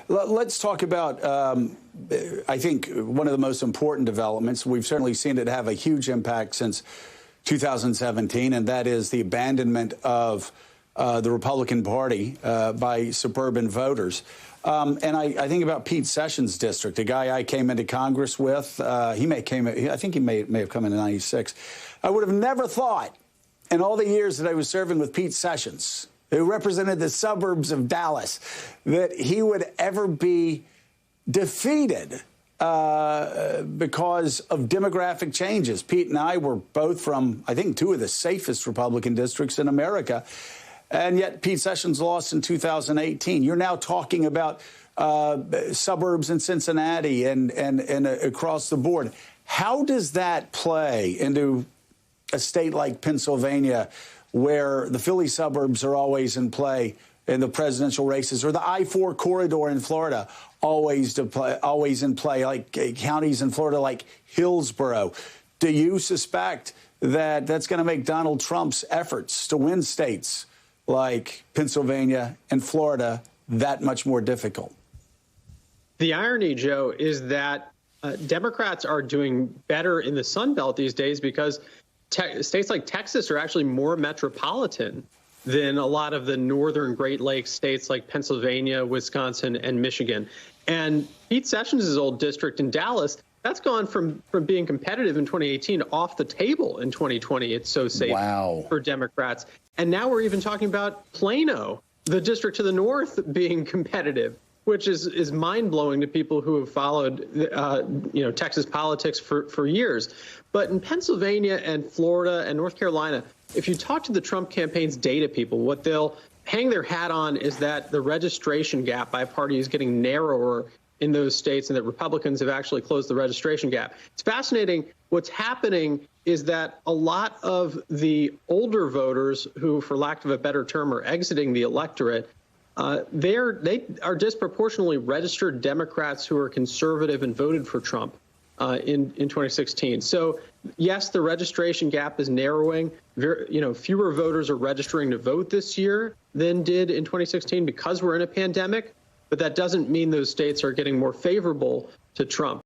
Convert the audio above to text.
Let's talk about, I think, one of the most important developments. We've certainly seen it have a huge impact since 2017, and that is the abandonment of the Republican Party by suburban voters. And I think about Pete Sessions' district, a guy I came into Congress with. I think he may have come in '96. I would have never thought in all the years that I was serving with Pete Sessions, who represented the suburbs of Dallas, that he would ever be defeated because of demographic changes. Pete and I were both from, I think, two of the safest Republican districts in America. And yet Pete Sessions lost in 2018. You're now talking about suburbs in Cincinnati and across the board. How does that play into a state like Pennsylvania, where the Philly suburbs are always in play in the presidential races, or the I-4 corridor in Florida always in play, like counties in Florida like Hillsborough? Do you suspect that that's going to make Donald Trump's efforts to win states like Pennsylvania and Florida that much more difficult? The irony, Joe, is that Democrats are doing better in the Sun Belt these days because states like Texas are actually more metropolitan than a lot of the northern Great Lakes states like Pennsylvania, Wisconsin, and Michigan. And Pete Sessions' old district in Dallas, that's gone from being competitive in 2018 off the table in 2020. It's so safe for Democrats. And now we're even talking about Plano, the district to the north, being competitive, which is mind-blowing to people who have followed Texas politics for years. But in Pennsylvania and Florida and North Carolina, if you talk to the Trump campaign's data people, what they'll hang their hat on is that the registration gap by party is getting narrower in those states, and that Republicans have actually closed the registration gap. It's fascinating. What's happening is that a lot of the older voters who, for lack of a better term, are exiting the electorate, they are disproportionately registered Democrats who are conservative and voted for Trump in 2016. So, yes, the registration gap is narrowing. Fewer voters are registering to vote this year than did in 2016 because we're in a pandemic. But that doesn't mean those states are getting more favorable to Trump.